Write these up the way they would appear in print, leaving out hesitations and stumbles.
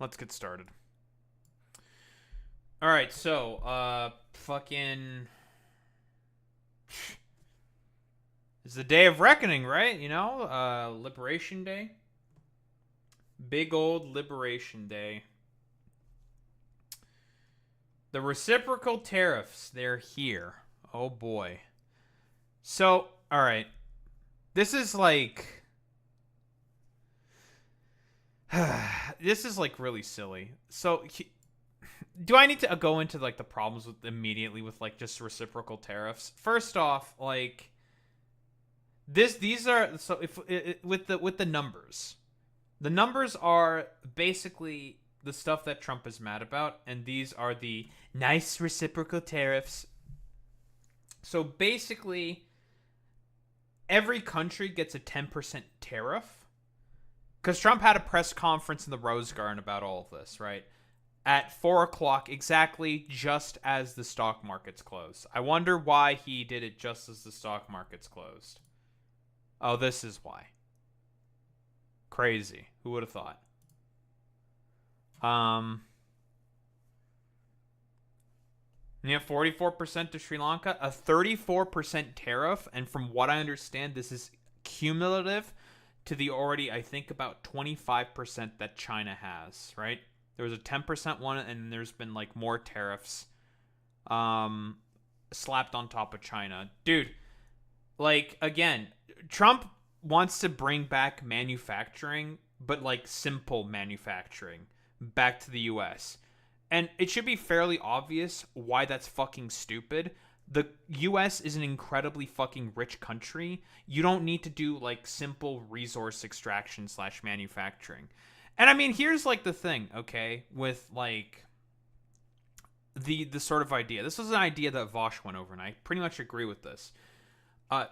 Let's get started. All right, so fucking it's the day of reckoning, right? Liberation Day. Big old Liberation Day. The reciprocal tariffs, they're here. Oh boy. So, all right. This is like this is like really silly. Do I need to go into like the problems with immediately with like just reciprocal tariffs? First off, like these are so if with the numbers. The numbers are basically the stuff that Trump is mad about, and these are the nice reciprocal tariffs. So basically, every country gets a 10% tariff. Because Trump had a press conference in the Rose Garden about all of this, right? At 4 o'clock, exactly just as the stock markets closed. I wonder why he did it just as the stock markets closed. Oh, this is why. Crazy. Who would have thought? Um, Yeah, 44% to Sri Lanka, a 34% tariff, and from what I understand, this is cumulative to the already, I think, about 25% that China has, right? There was a 10% one, and there's been like more tariffs um slapped on top of China. Dude, like again, Trump wants to bring back manufacturing, but like simple manufacturing back to the US. And it should be fairly obvious why that's fucking stupid. The US is an incredibly fucking rich country. You don't need to do like simple resource extraction slash manufacturing. And I mean, here's like the thing, okay, with like the sort of idea. This was an idea that Vosh went over, and I pretty much agree with this. Uh,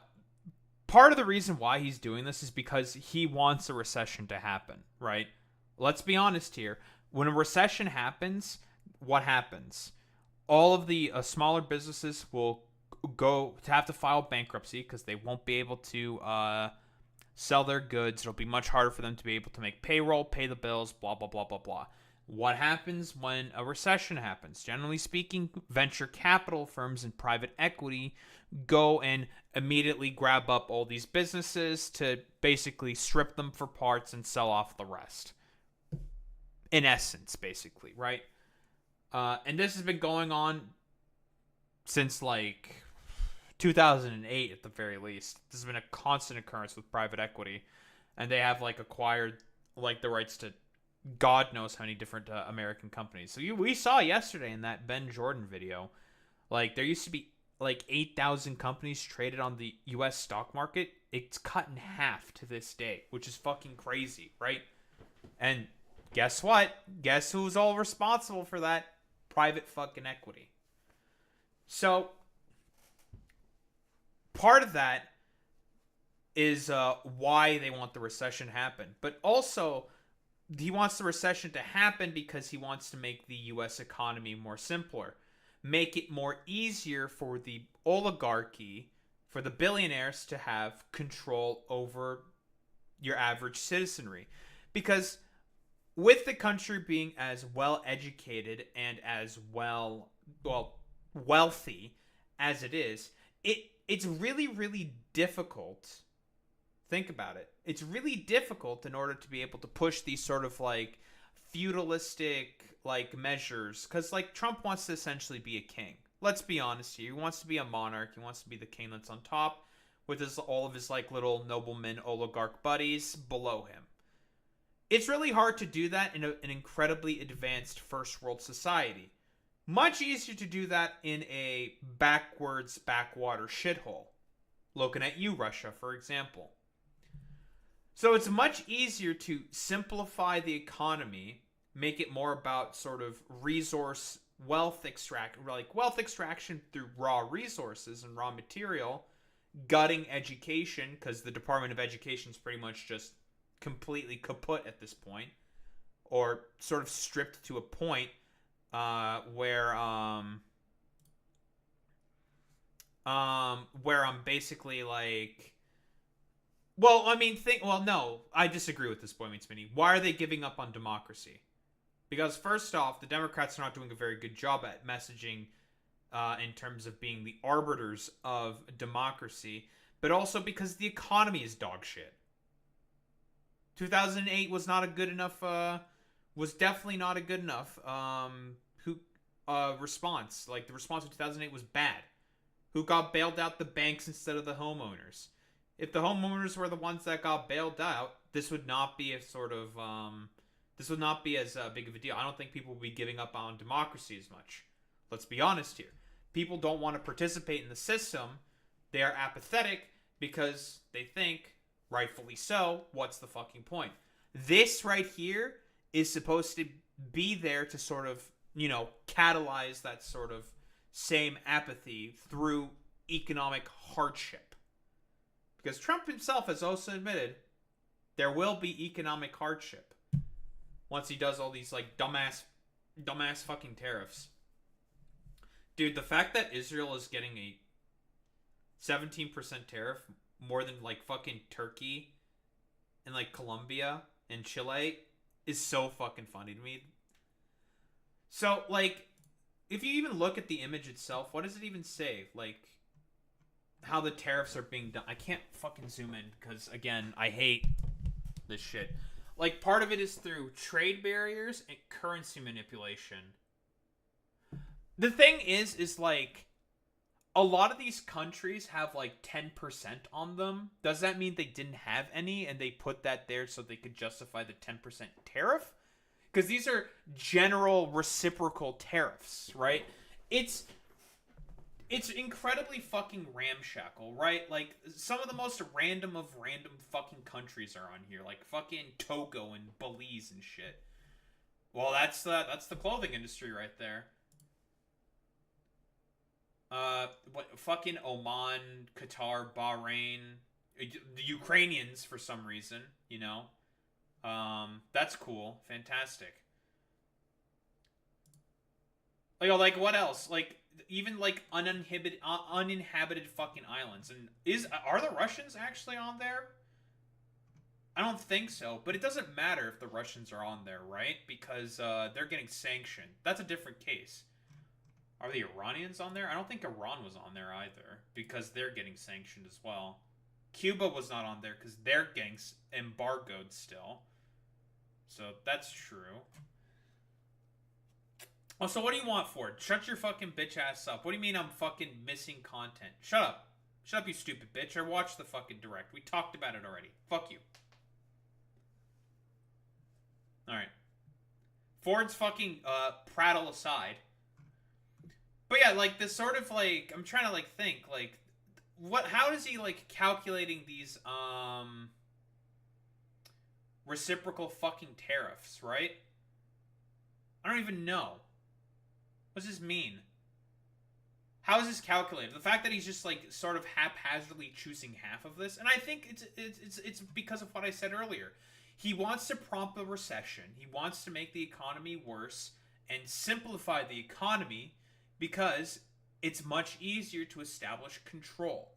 Part of the reason why he's doing this is because he wants a recession to happen, right? Let's be honest here. When a recession happens, what happens? All of the smaller businesses will go to have to file bankruptcy because they won't be able to sell their goods. It'll be much harder for them to be able to make payroll, pay the bills, blah, blah, blah, blah, blah. What happens when a recession happens? Generally speaking, venture capital firms and private equity go and immediately grab up all these businesses to basically strip them for parts and sell off the rest. In essence, basically, right? And this has been going on since like 2008 at the very least. This has been a constant occurrence with private equity, and they have like acquired like the rights to God knows how many different American companies. So we saw yesterday in that Ben Jordan video, like there used to be like 8,000 companies traded on the U.S. stock market. It's cut in half to this day, which is fucking crazy, right? And guess what? Guess who's all responsible for that? Private fucking equity. So part of that is why they want the recession to happen, but also he wants the recession to happen because he wants to make the U.S. economy more simpler, make it more easier for the oligarchy, for the billionaires to have control over your average citizenry, because with the country being as well educated and as wealthy as it is, it's really difficult. Think about it. It's really difficult in order to be able to push these sort of like feudalistic like measures, because like Trump wants to essentially be a king. Let's be honest here. He wants to be a monarch. He wants to be the king that's on top with all of his like little nobleman oligarch buddies below him. It's really hard to do that in an incredibly advanced first world society. Much easier to do that in a backwater shithole. Looking at you, Russia, for example. So it's much easier to simplify the economy, make it more about sort of wealth extraction through raw resources and raw material, gutting education, because the Department of Education is pretty much just completely kaput at this point, or sort of stripped to a point where I'm basically like, well, I mean, no, I disagree with this point, Smitty. Why are they giving up on democracy? Because first off, the Democrats are not doing a very good job at messaging in terms of being the arbiters of democracy, but also because the economy is dog shit. 2008 was not a good enough, was definitely not a good enough response. Like, the response of 2008 was bad. Who got bailed out? The banks instead of the homeowners. If the homeowners were the ones that got bailed out, this would not be a sort of, this would not be as big of a deal. I don't think people would be giving up on democracy as much. Let's be honest here. People don't want to participate in the system. They are apathetic because they think, rightfully so, what's the fucking point? This right here is supposed to be there to sort of, catalyze that sort of same apathy through economic hardship. Because Trump himself has also admitted there will be economic hardship once he does all these, like, dumbass fucking tariffs. Dude, the fact that Israel is getting a 17% tariff, more than, like, fucking Turkey and, like, Colombia and Chile, is so fucking funny to me. So, like, if you even look at the image itself, what does it even say? Like, how the tariffs are being done. I can't fucking zoom in because, again, I hate this shit. Like, part of it is through trade barriers and currency manipulation. The thing is like, a lot of these countries have like 10% on them. Does that mean they didn't have any and they put that there so they could justify the 10% tariff? Because these are general reciprocal tariffs, right? It's incredibly fucking ramshackle, right? Like, some of the most random of random fucking countries are on here, like fucking Togo and Belize and shit. Well, that's the clothing industry right there. What fucking Oman, Qatar, Bahrain, the Ukrainians for some reason, that's cool, fantastic. Like what else? Like, even like uninhabited fucking islands. And are the Russians actually on there? I don't think so, but it doesn't matter if the Russians are on there, right? Because they're getting sanctioned. That's a different case. Are the Iranians on there? I don't think Iran was on there either, because they're getting sanctioned as well. Cuba was not on there because they're getting embargoed still. So that's true. Oh, so what do you want, Ford? Shut your fucking bitch ass up. What do you mean I'm fucking missing content? Shut up. Shut up, you stupid bitch. I watched the fucking direct. We talked about it already. Fuck you. Alright. Ford's fucking prattle aside. But yeah, like, this sort of, like, I'm trying to, like, think, like, how is he, like, calculating these, reciprocal fucking tariffs, right? I don't even know. What does this mean? How is this calculated? The fact that he's just, like, sort of haphazardly choosing half of this, and I think it's because of what I said earlier. He wants to prompt a recession. He wants to make the economy worse and simplify the economy, because it's much easier to establish control.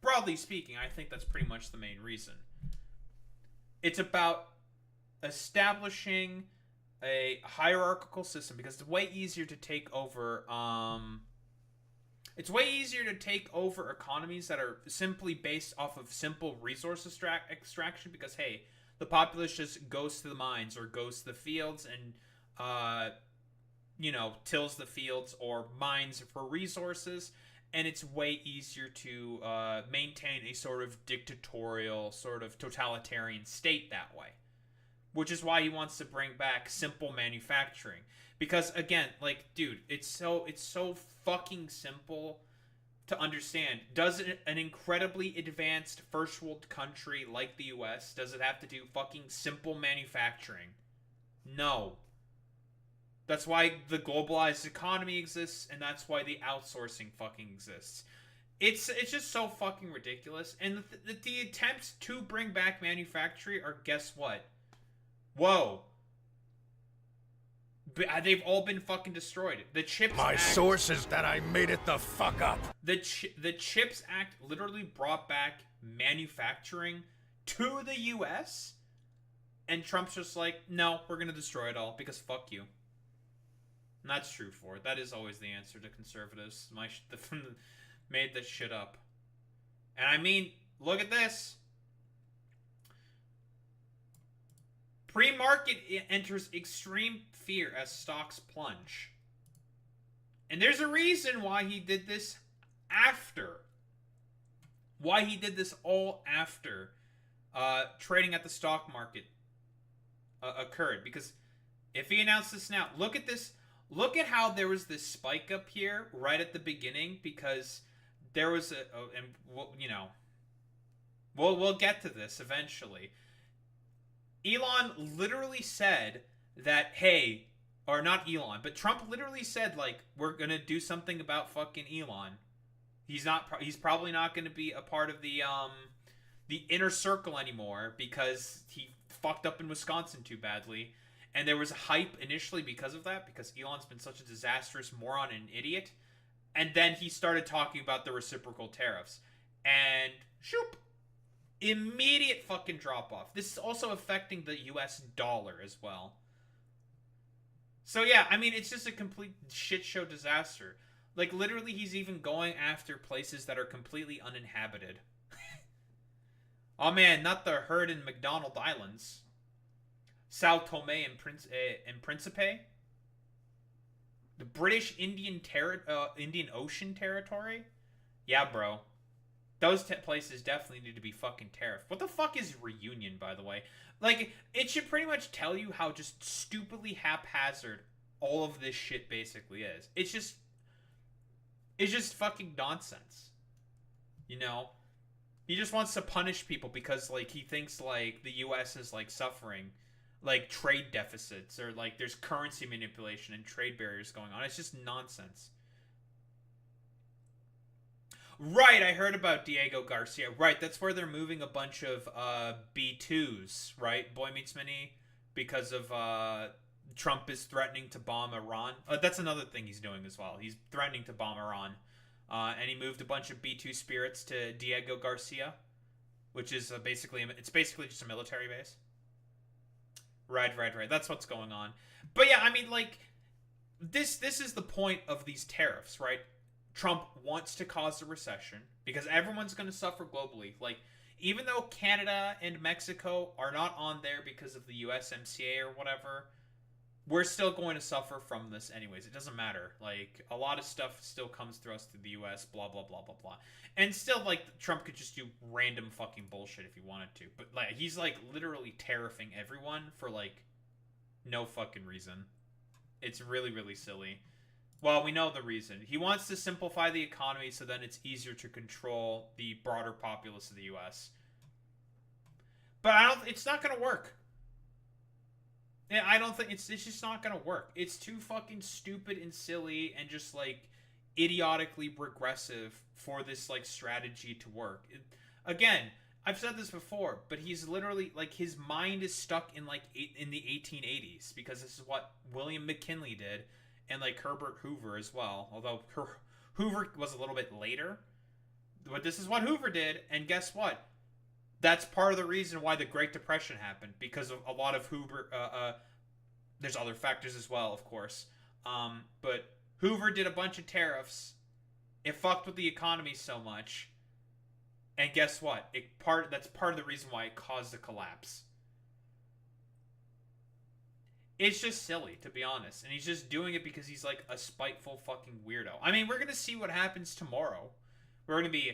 Broadly speaking, I think that's pretty much the main reason. It's about establishing a hierarchical system, because it's way easier to take over economies that are simply based off of simple resource extraction, because hey, the populace just goes to the mines or goes to the fields and tills the fields or mines for resources, and it's way easier to maintain a sort of dictatorial, sort of totalitarian state that way. Which is why he wants to bring back simple manufacturing. Because again, like, dude, it's so fucking simple to understand. Does an incredibly advanced first world country like the US, does it have to do fucking simple manufacturing? No. That's why the globalized economy exists, and that's why the outsourcing fucking exists. It's just so fucking ridiculous. And the attempts to bring back manufacturing are, guess what? Whoa. They've all been fucking destroyed. The CHIPS My Act, source is that I made it the fuck up. The CHIPS Act literally brought back manufacturing to the U.S. And Trump's just like, no, we're going to destroy it all because fuck you. And that's true for it. That is always the answer to conservatives. Made this shit up. And I mean, look at this. Pre-market enters extreme fear as stocks plunge. And there's a reason why he did this after. Why he did this all after trading at the stock market occurred. Because if he announced this now, look at this. Look at how there was this spike up here right at the beginning, because there was and we'll get to this eventually. Elon literally said that, hey, or not Elon, but Trump literally said, like, we're gonna do something about fucking Elon. He's probably not gonna be a part of the inner circle anymore because he fucked up in Wisconsin too badly. And there was hype initially because of that, because Elon's been such a disastrous moron and idiot. And then he started talking about the reciprocal tariffs. And shoop, immediate fucking drop off. This is also affecting the US dollar as well. So yeah, I mean, it's just a complete shit show disaster. Like, literally, he's even going after places that are completely uninhabited. Oh man, not the herd in McDonald Islands. Sao Tome and Principe. The British Indian Ocean Territory. Yeah, bro. Those places definitely need to be fucking tariffed. What the fuck is Reunion, by the way? Like, it should pretty much tell you how just stupidly haphazard all of this shit basically is. It's just fucking nonsense. You know? He just wants to punish people because, like, he thinks, like, the U.S. is, like, suffering, like, trade deficits, or, like, there's currency manipulation and trade barriers going on. It's just nonsense. Right, I heard about Diego Garcia. Right, that's where they're moving a bunch of B2s, right? Boy Meets Mini, because of Trump is threatening to bomb Iran. That's another thing he's doing as well. He's threatening to bomb Iran. And he moved a bunch of B2 spirits to Diego Garcia, which is basically just a military base. Right. That's what's going on. But yeah, I mean, like, this is the point of these tariffs, right? Trump wants to cause a recession because everyone's going to suffer globally. Like, even though Canada and Mexico are not on there because of the USMCA or whatever, we're still going to suffer from this anyways. It doesn't matter. Like, a lot of stuff still comes through us through the US, blah, blah, blah, blah, blah. And still, like, Trump could just do random fucking bullshit if he wanted to. But, like, he's, like, literally tariffing everyone for, like, no fucking reason. It's really, really silly. Well, we know the reason. He wants to simplify the economy so then it's easier to control the broader populace of the US. But it's not going to work. Yeah, I don't think it's just not gonna work. It's too fucking stupid and silly and just, like, idiotically regressive for this, like, strategy to work. Again, I've said this before, but he's literally, like, his mind is stuck in, like, in the 1880s, because this is what William McKinley did, and, like, Herbert Hoover as well. Although Hoover was a little bit later, but this is what Hoover did, and guess what? That's part of the reason why the Great Depression happened, because of a lot of Hoover. There's other factors as well, of course. But Hoover did a bunch of tariffs. It fucked with the economy so much. And guess what? That's part of the reason why it caused a collapse. It's just silly, to be honest. And he's just doing it because he's, like, a spiteful fucking weirdo. I mean, we're going to see what happens tomorrow. We're going to be...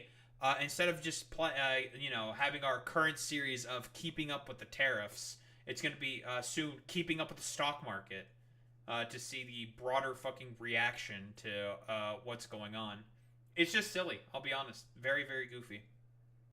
instead of just having our current series of keeping up with the tariffs, it's going to be soon keeping up with the stock market to see the broader fucking reaction to what's going on. It's just silly, I'll be honest. Very, very goofy.